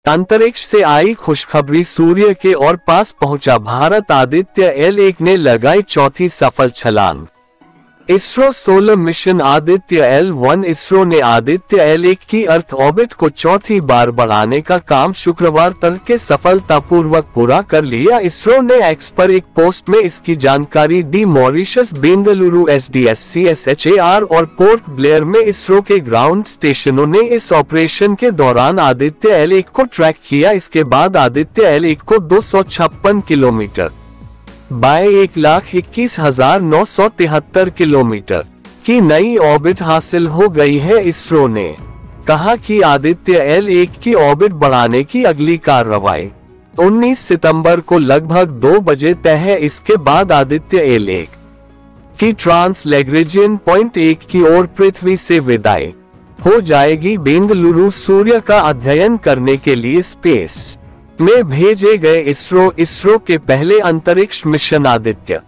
अंतरिक्ष से आई खुशखबरी, सूर्य के और पास पहुंचा भारत। आदित्य L1 ने लगाई चौथी सफल छलांग। ISRO solar mission Aditya L1। ISRO ने आदित्य L1 की अर्थ ऑर्बिट को चौथी बार बढ़ाने का काम शुक्रवार तड़के सफलतापूर्वक पूरा कर लिया। इसरो ने एक्स पर एक पोस्ट में इसकी जानकारी दी। मॉरिशस, बेंगलुरु, SDSC-SHAR और पोर्ट ब्लेयर में इसरो के ग्राउंड स्टेशनों ने इस ऑपरेशन के दौरान आदित्य L1 को ट्रैक किया। इसके बाद आदित्य L1 को 256 किलोमीटर बाय 1,21,973 किलोमीटर की नई ऑर्बिट हासिल हो गई है। इसरो ने कहा कि आदित्य L1 की ऑर्बिट बढ़ाने की अगली कार्रवाई 19 सितंबर को लगभग 2 बजे तय है। इसके बाद आदित्य L1 की ट्रांसलैग्रेंजियन पॉइंट 1 की ओर पृथ्वी से विदाई हो जाएगी। बेंगलुरु सूर्य का अध्ययन करने के लिए स्पेस में भेजे गए इसरो के पहले अंतरिक्ष mission Aditya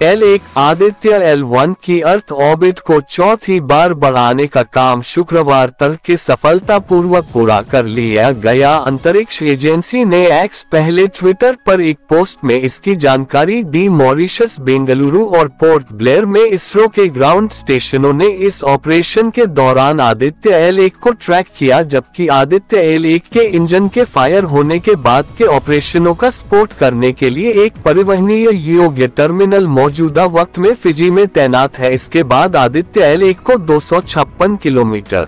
L1 Aditya L1 की अर्थ ऑर्बिट को चौथी बार बढ़ाने का काम शुक्रवार तड़के सफलतापूर्वक पूरा कर लिया गया। अंतरिक्ष एजेंसी ने एक्स पहले ट्विटर पर एक पोस्ट में इसकी जानकारी दी। मॉरिशस, बेंगलुरु और पोर्ट ब्लेयर में इसरो के ग्राउंड स्टेशनों ने इस ऑपरेशन के दौरान आदित्य L1 को ट्रैक किया, जबकि आदित्य L1 के इंजन के फायर होने के बाद के ऑपरेशनों का सपोर्ट करने के लिए एक परिवहनीय योग्य टर्मिनल मौजूदा वक्त में फिजी में तैनात है। इसके बाद आदित्य L1 को 256 किलोमीटर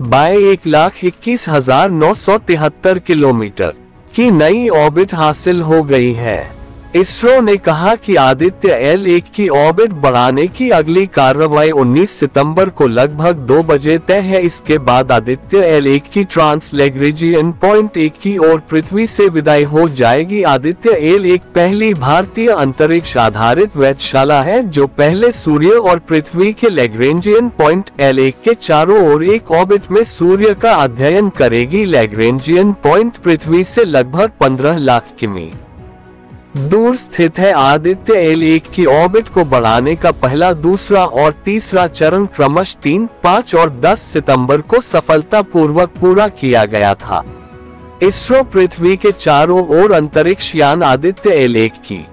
बाय 1,21,973 किलोमीटर की नई ऑर्बिट हासिल हो गई है। इसरो ने कहा कि आदित्य L1 की ऑर्बिट बढ़ाने की अगली कार्रवाई 19 सितंबर को लगभग 2 बजे तय है। इसके बाद आदित्य L1 की ट्रांसलैग्रेंजियन पॉइंट 1 की ओर पृथ्वी से विदाई हो जाएगी। आदित्य L1 पहली भारतीय अंतरिक्ष आधारित वेधशाला है जो पहले सूर्य और पृथ्वी के लैग्रेंजियन पॉइंट L1 के चारों ओर एक ऑर्बिट में सूर्य का अध्ययन करेगी। लैग्रेंजियन पॉइंट पृथ्वी से लगभग 15 लाख किमी दूर स्थित है। आदित्य L1 की ऑर्बिट को बढ़ाने का पहला, दूसरा और तीसरा चरण क्रमश 3, 5 और 10 सितंबर को सफलतापूर्वक पूरा किया गया था। इसरो पृथ्वी के चारों ओर अंतरिक्ष यान आदित्य L1 की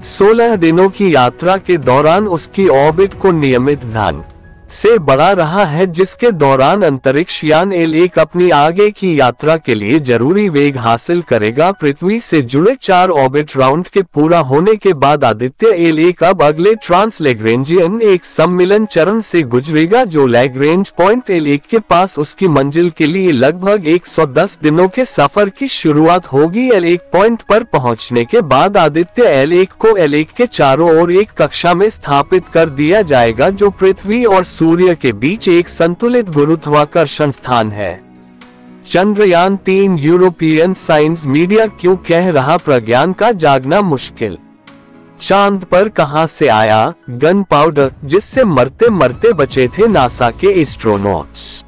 16 दिनों की यात्रा के दौरान उसकी ऑर्बिट को नियमित ढंग से बढ़ा रहा है, जिसके दौरान अंतरिक्ष यान L1 अपनी आगे की यात्रा के लिए जरूरी वेग हासिल करेगा। पृथ्वी से जुड़े 4 ऑर्बिट राउंड के पूरा होने के बाद आदित्य L1 अब अगले ट्रांसलैग्रेंजियन एक सम्मिलन चरण से गुजरेगा, जो लैग्रेंज पॉइंट L1 के पास उसकी मंजिल के लिए लगभग 110 दिनों के सफर की शुरुआत होगी। L1 पॉइंट पर पहुंचने के बाद आदित्य L1 को L1 के चारों ओर एक कक्षा में स्थापित कर दिया जाएगा, जो पृथ्वी और सूर्य के बीच एक संतुलित गुरुत्वाकर्षण स्थान है। चंद्रयान 3 यूरोपियन साइंस मीडिया क्यों कह रहा प्रज्ञान का जागना मुश्किल। चांद पर कहां से आया गन पाउडर, जिससे मरते मरते बचे थे नासा के astronauts.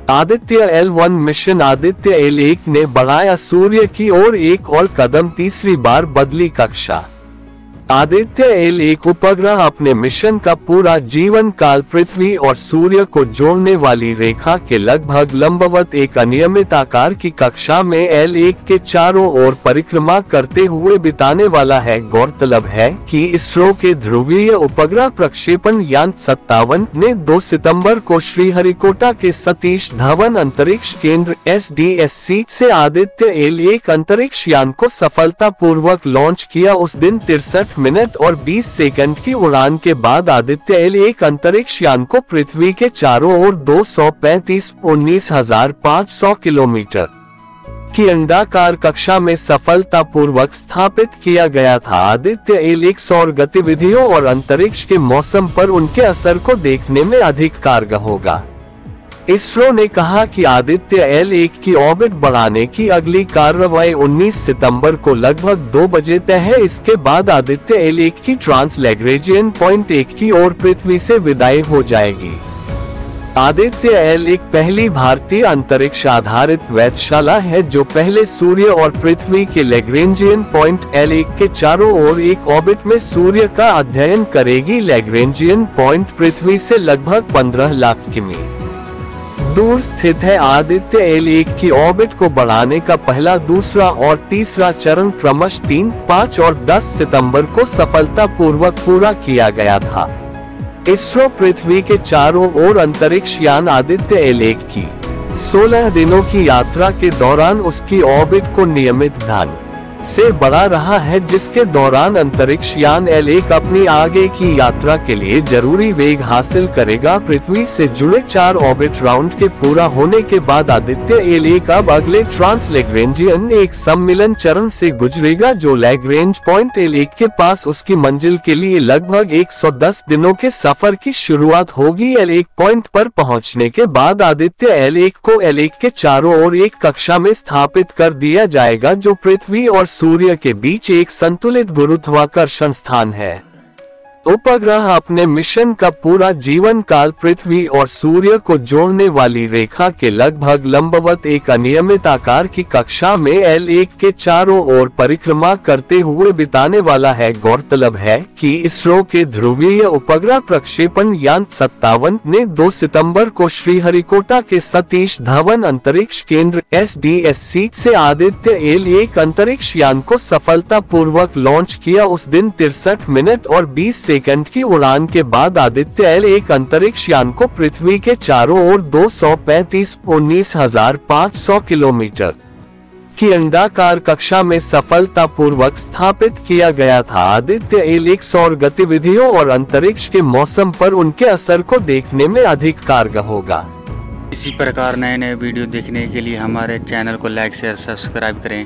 Aditya L1 mission Aditya L1 ने बढ़ाया सूर्य की ओर एक और कदम, तीसरी बार बदली कक्षा। आदित्य L1 उपग्रह अपने मिशन का पूरा जीवन काल पृथ्वी और सूर्य को जोड़ने वाली रेखा के लगभग लंबवत एक अनियमित आकार की कक्षा में L1 के चारों ओर परिक्रमा करते हुए बिताने वाला है। गौरतलब है कि इसरो के ध्रुवीय उपग्रह प्रक्षेपण यान 57 ने 2 सितंबर को श्रीहरिकोटा के सतीश धवन अंतरिक्ष केंद्र SDSC से आदित्य L1 अंतरिक्ष यान को सफलतापूर्वक लॉन्च किया। उस दिन 63 मिनट और 20 सेकंड की उड़ान के बाद आदित्य L1 अंतरिक्ष यान को पृथ्वी के चारों ओर 235-19,500 किलोमीटर की अंडाकार कक्षा में सफलतापूर्वक स्थापित किया गया था। आदित्य L1 सौर गतिविधियों और अंतरिक्ष के मौसम पर उनके असर को देखने में अधिक कारगर होगा। इसरो ने कहा कि आदित्य L1 की ऑर्बिट बढ़ाने की अगली कार्रवाई 19 सितंबर को लगभग 2 बजे तय है। इसके बाद आदित्य L1 की ट्रांसलैग्रेंजियन पॉइंट 1 की ओर पृथ्वी से विदाई हो जाएगी। आदित्य L1 पहली भारतीय अंतरिक्ष आधारित वेधशाला है जो पहले सूर्य और पृथ्वी के लैग्रेंजियन पॉइंट L1 के चारों ओर एक ऑर्बिट में सूर्य का अध्ययन करेगी। लैग्रेंजियन पॉइंट पृथ्वी से लगभग 15 लाख किमी दूर स्थित है। आदित्य L1 की ऑर्बिट को बढ़ाने का पहला, दूसरा और तीसरा चरण क्रमश 3, 5 और 10 सितंबर को सफलतापूर्वक पूरा किया गया था। इसरो पृथ्वी के चारों ओर अंतरिक्ष यान आदित्य L1 की 16 दिनों की यात्रा के दौरान उसकी ऑर्बिट को नियमित ढंग से बढ़ा रहा है, जिसके दौरान अंतरिक्ष यान L1 अपनी आगे की यात्रा के लिए जरूरी वेग हासिल करेगा। पृथ्वी से जुड़े 4 ऑर्बिट राउंड के पूरा होने के बाद आदित्य L1 अब अगले ट्रांस लैग्रेंजियन एक सम्मिलन चरण से गुजरेगा, जो लैग्रेंज पॉइंट L1 के पास उसकी मंजिल के लिए लगभग 110 दिनों के सफर की शुरुआत होगी। L1 पॉइंट पर पहुंचने के बाद आदित्य L1 को L1 के चारों ओर एक कक्षा में स्थापित कर दिया जाएगा, जो पृथ्वी और सूर्य के बीच एक संतुलित गुरुत्वाकर्षण स्थान है। उपग्रह अपने मिशन का पूरा जीवन काल पृथ्वी और सूर्य को जोड़ने वाली रेखा के लगभग लंबवत एक अनियमित आकार की कक्षा में L1 के चारों ओर परिक्रमा करते हुए बिताने वाला है। गौरतलब है कि इसरो के ध्रुवीय उपग्रह प्रक्षेपण यान 57 ने 2 सितंबर को श्रीहरिकोटा के सतीश धवन अंतरिक्ष केंद्र SDSC से आदित्य L1 अंतरिक्ष यान को सफलतापूर्वक लॉन्च किया। उस दिन 63 मिनट और 20 सेकंड की उड़ान के बाद आदित्य L1 अंतरिक्ष यान को पृथ्वी के चारों ओर 235-19,500 किलोमीटर की अंडाकार कक्षा में सफलतापूर्वक स्थापित किया गया था। आदित्य L1 सौर गतिविधियों और अंतरिक्ष के मौसम पर उनके असर को देखने में अधिक कारगर होगा। इसी प्रकार नए नए वीडियो देखने के लिए हमारे चैनल को लाइक शेयर सब्सक्राइब करें।